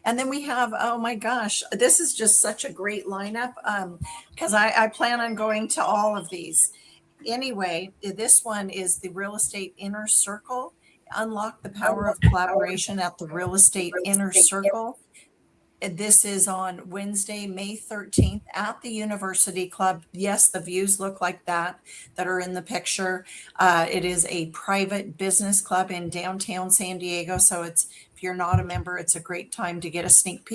Speaker 6: And then we have, oh my gosh, this is just such a great lineup because I plan on going to all of these. Anyway, this one is the Real Estate Inner Circle. Unlock the power of collaboration at the Real Estate Inner Circle. This is on Wednesday, May 13th at the University Club. Yes, the views look like that are in the picture. It is a private business club in downtown San Diego. So if you're not a member, it's a great time to get a sneak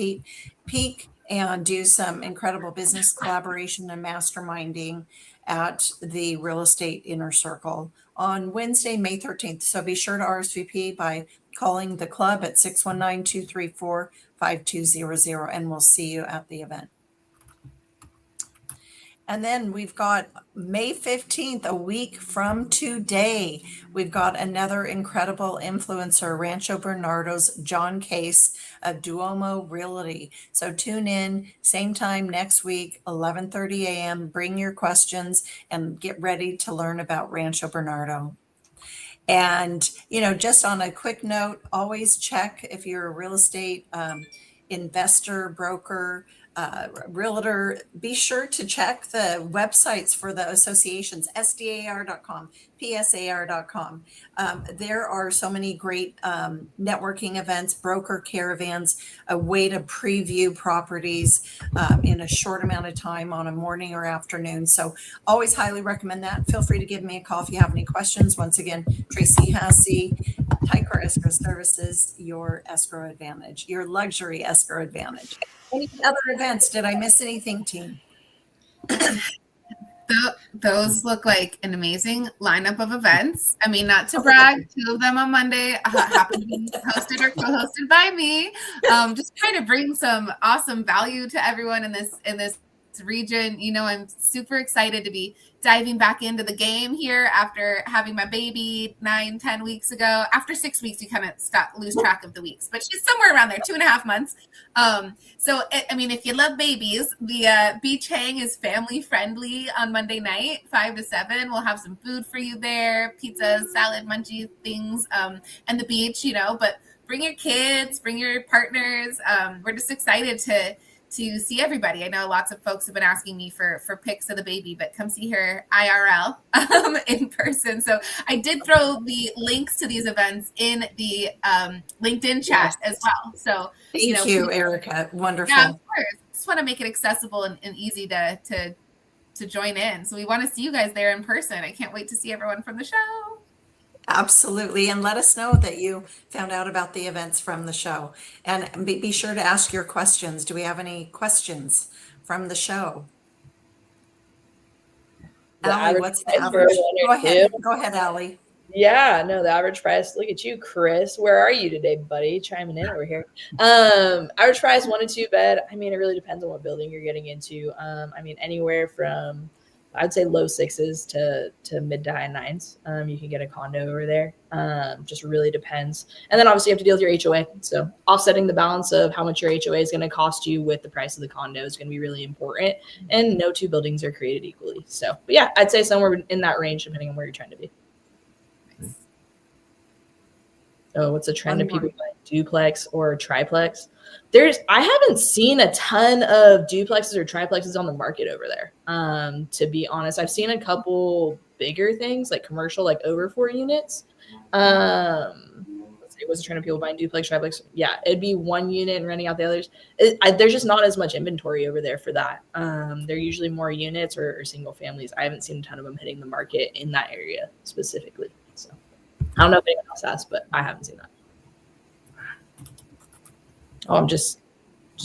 Speaker 6: peek and do some incredible business collaboration and masterminding at the Real Estate Inner Circle on Wednesday, May 13th. So be sure to RSVP by calling the club at 619-234-5200, and we'll see you at the event. And then we've got May 15th, a week from today. We've got another incredible influencer, Rancho Bernardo's John Case of Duomo Realty. So tune in, same time next week, 11:30 a.m. Bring your questions and get ready to learn about Rancho Bernardo. And, just on a quick note, always check if you're a real estate investor, broker, realtor, be sure to check the websites for the associations, sdar.com, psar.com. There are so many great networking events, broker caravans, a way to preview properties in a short amount of time on a morning or afternoon. So always highly recommend that. Feel free to give me a call if you have any questions. Once again, Tracy Hassey, Tycor Escrow Services, your escrow advantage, your luxury escrow advantage. Any other events? Did I miss anything, team?
Speaker 2: Those look like an amazing lineup of events. I mean, not to brag, 2 of them on Monday happen to be hosted or co-hosted by me. Just trying to bring some awesome value to everyone in this region. You know, I'm super excited to be diving back into the game here after having my baby 9-10 weeks ago. After 6 weeks, you kind of lose track of the weeks, but she's somewhere around there, 2.5 months. I mean, if you love babies, the beach hang is family friendly on Monday night, 5 to 7. We'll have some food for you there, pizza, salad, munchy things, and the beach, you know, but bring your kids, bring your partners. We're just excited to see everybody. I know lots of folks have been asking me for pics of the baby, but come see her IRL in person. So I did throw the links to these events in the LinkedIn chat as well. So
Speaker 6: thank you, Erica. Wonderful.
Speaker 2: Yeah, of course. Just want to make it accessible and easy to join in. So we want to see you guys there in person. I can't wait to see everyone from the show.
Speaker 6: Absolutely. And let us know that you found out about the events from the show. And be sure to ask your questions. Do we have any questions from the show? Allie, what's the average? Go ahead, Allie.
Speaker 8: Yeah, no, the average price. Look at you, Chris. Where are you today, buddy? Chiming in over here. Average price, 1 and 2 bed. I mean, it really depends on what building you're getting into. I mean, anywhere from, I'd say low 6s to mid to high 9s. You can get a condo over there. Just really depends. And then obviously you have to deal with your HOA. So offsetting the balance of how much your HOA is going to cost you with the price of the condo is going to be really important. And no 2 buildings are created equally. So, but yeah, I'd say somewhere in that range, depending on where you're trying to be. Oh, what's a trend of people buying duplex or triplex? I haven't seen a ton of duplexes or triplexes on the market over there. To be honest, I've seen a couple bigger things like commercial, like over 4 units. Let's see, what's the trend of people buying duplex, triplex? Yeah, it'd be 1 unit and renting out the others. There's just not as much inventory over there for that. They're usually more units or single families. I haven't seen a ton of them hitting the market in that area specifically. So I don't know if anyone else has, but I haven't seen that. Oh, I'm just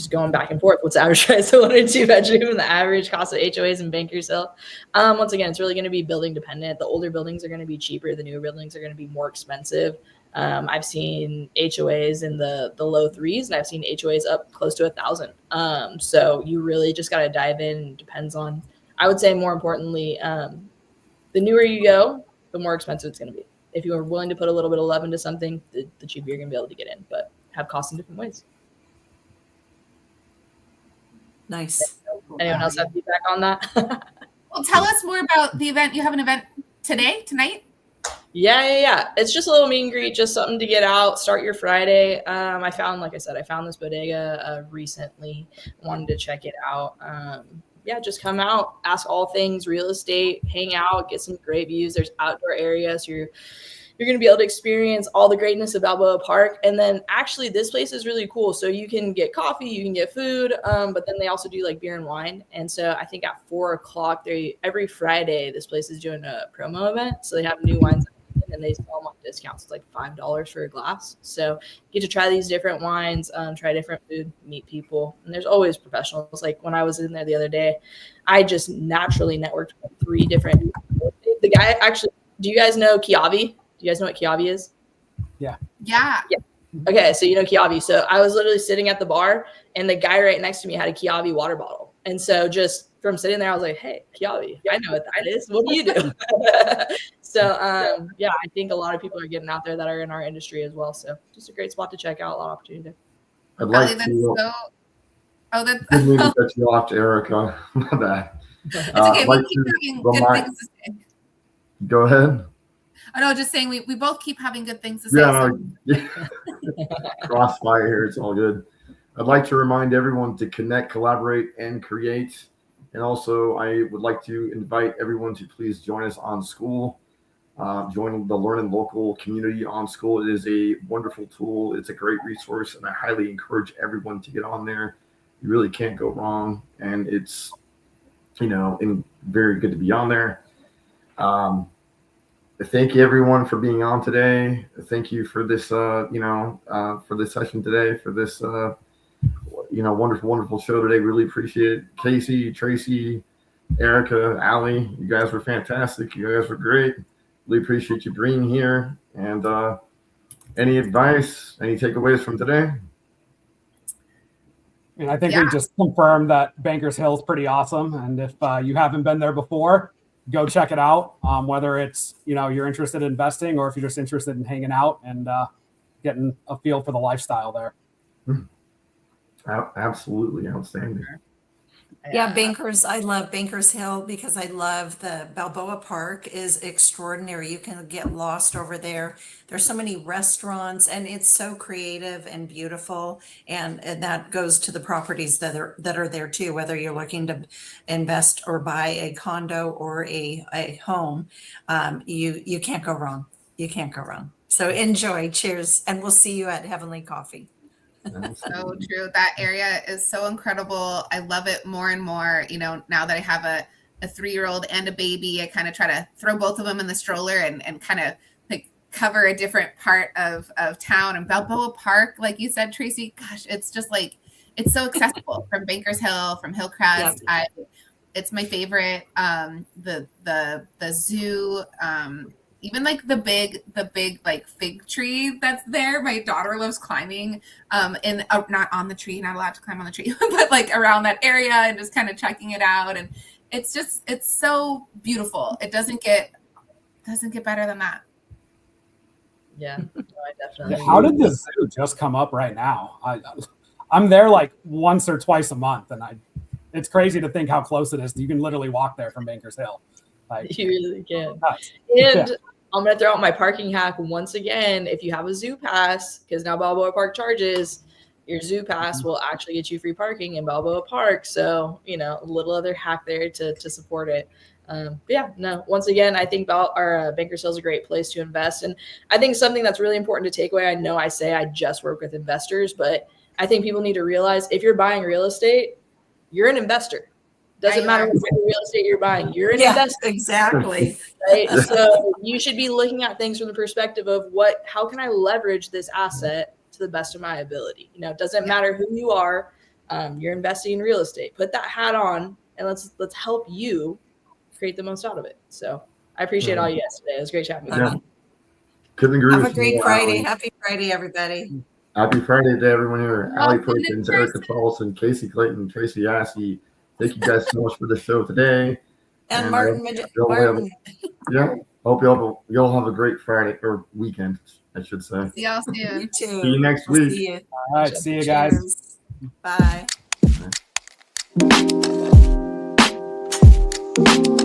Speaker 8: going back and forth. What's the average price of 1 or 2 bedroom and the average cost of HOAs and bankers sale? Once again, it's really going to be building dependent. The older buildings are going to be cheaper. The newer buildings are going to be more expensive. I've seen HOAs in the low 3s, and I've seen HOAs up close to 1,000. So you really just got to dive in. It depends on, I would say more importantly, the newer you go, the more expensive it's going to be. If you are willing to put a little bit of love into something, the cheaper you're going to be able to get in, but have costs in different ways.
Speaker 6: Nice.
Speaker 8: Anyone else have feedback on that?
Speaker 2: Well, tell us more about the event. You have an event tonight?
Speaker 8: Yeah. It's just a little meet and greet, just something to get out, start your Friday. I found this bodega recently, wanted to check it out. Just come out, ask all things real estate, hang out, get some great views. There's outdoor areas. You're going to be able to experience all the greatness of Balboa Park. And then actually this place is really cool. So you can get coffee, you can get food, but then they also do like beer and wine. And so I think at 4:00, every Friday, this place is doing a promo event. So they have new wines and they sell them on discounts. It's like $5 for a glass. So you get to try these different wines, try different food, meet people. And there's always professionals. Like when I was in there the other day, I just naturally networked with 3 different people. The guy actually, do you guys know Kiavi? Do you guys know what Kiavi is?
Speaker 2: Yeah.
Speaker 8: Okay, so you know Kiavi. So I was literally sitting at the bar, and the guy right next to me had a Kiavi water bottle. And so just from sitting there, I was like, hey, Kiavi, I know what that is. What do you do? So, I think a lot of people are getting out there that are in our industry as well. So just a great spot to check out, a lot of opportunity.
Speaker 1: I'd like to. Didn't mean to cut you off, Erica. My bad.
Speaker 2: It's okay. We keep having good things to say.
Speaker 1: Go ahead.
Speaker 2: I know, just saying we both keep having good things to say.
Speaker 1: Crossfire here. It's all good. I'd like to remind everyone to connect, collaborate, and create. And also, I would like to invite everyone to please join us on School. Join the LEARNin Local community on School. It is a wonderful tool. It's a great resource, and I highly encourage everyone to get on there. You really can't go wrong, and it's very good to be on there. Thank you everyone for being on today. Thank you for this, for this session today, for this, wonderful show today. Really appreciate it. Casey, Tracy, Erica, Allie, you guys were fantastic. You guys were great. Really appreciate you being here. And any advice, any takeaways from today?
Speaker 3: And I think
Speaker 2: Yeah.
Speaker 3: we just confirmed that Bankers Hill is pretty awesome. And if you haven't been there before, go check it out. Whether it's, you're interested in investing or if you're just interested in hanging out and getting a feel for the lifestyle there.
Speaker 1: Absolutely outstanding.
Speaker 6: Yeah, Bankers. I love Bankers Hill because I love the Balboa Park is extraordinary. You can get lost over there. There's so many restaurants and it's so creative and beautiful. And that goes to the properties that are there too, whether you're looking to invest or buy a condo or a home. You can't go wrong. You can't go wrong. So enjoy. Cheers. And we'll see you at Heavenly Coffee.
Speaker 2: So true. That area is so incredible. I love it more and more. Now that I have a 3-year-old and a baby, I kind of try to throw both of them in the stroller and kind of like cover a different part of town. And Balboa Park, like you said, Tracy, gosh, it's just like, it's so accessible from Bankers Hill, from Hillcrest.
Speaker 6: Yeah.
Speaker 2: It's my favorite. The zoo, even like the big like fig tree that's there. My daughter loves climbing not on the tree, not allowed to climb on the tree, but like around that area and just kind of checking it out. And it's so beautiful. It doesn't get better than that.
Speaker 8: Yeah, no, I definitely.
Speaker 3: How did the zoo just come up right now? I'm there like once or twice a month, and it's crazy to think how close it is. You can literally walk there from Bankers Hill.
Speaker 8: You really can.
Speaker 3: Nuts.
Speaker 8: And
Speaker 3: Yeah.
Speaker 8: I'm going to throw out my parking hack once again. If you have a zoo pass, because now Balboa Park charges, your zoo pass will actually get you free parking in Balboa Park. So, a little other hack there to support it. But yeah, no, once again, I think our Bankers Hill is a great place to invest. And I think something that's really important to take away, I know I say I just work with investors, but I think people need to realize if you're buying real estate, you're an investor. Doesn't matter what kind of real estate you're buying. You're an investor.
Speaker 6: Exactly.
Speaker 8: Right. So you should be looking at things from the perspective of how can I leverage this asset to the best of my ability? It doesn't matter who you are. You're investing in real estate. Put that hat on and let's help you create the most out of it. So I appreciate all you guys today. It was great chatting with you.
Speaker 1: Couldn't agree
Speaker 6: Have
Speaker 1: with
Speaker 6: a great
Speaker 1: you more,
Speaker 6: Friday.
Speaker 1: Allie.
Speaker 6: Happy Friday, everybody.
Speaker 1: Happy Friday to everyone here. Alley
Speaker 2: Welcome to
Speaker 1: Perkins, Erica
Speaker 2: Tracy.
Speaker 1: Charleston, Casey Clayton, Tracy Yassey. Thank you guys so much for the show today.
Speaker 6: And
Speaker 1: I
Speaker 6: Martin.
Speaker 1: hope y'all have a great Friday or weekend, I should say.
Speaker 2: See y'all soon.
Speaker 6: You too.
Speaker 1: See you next
Speaker 6: We'll
Speaker 1: week.
Speaker 6: see you.
Speaker 3: All right. See you guys.
Speaker 6: Cheers. Bye.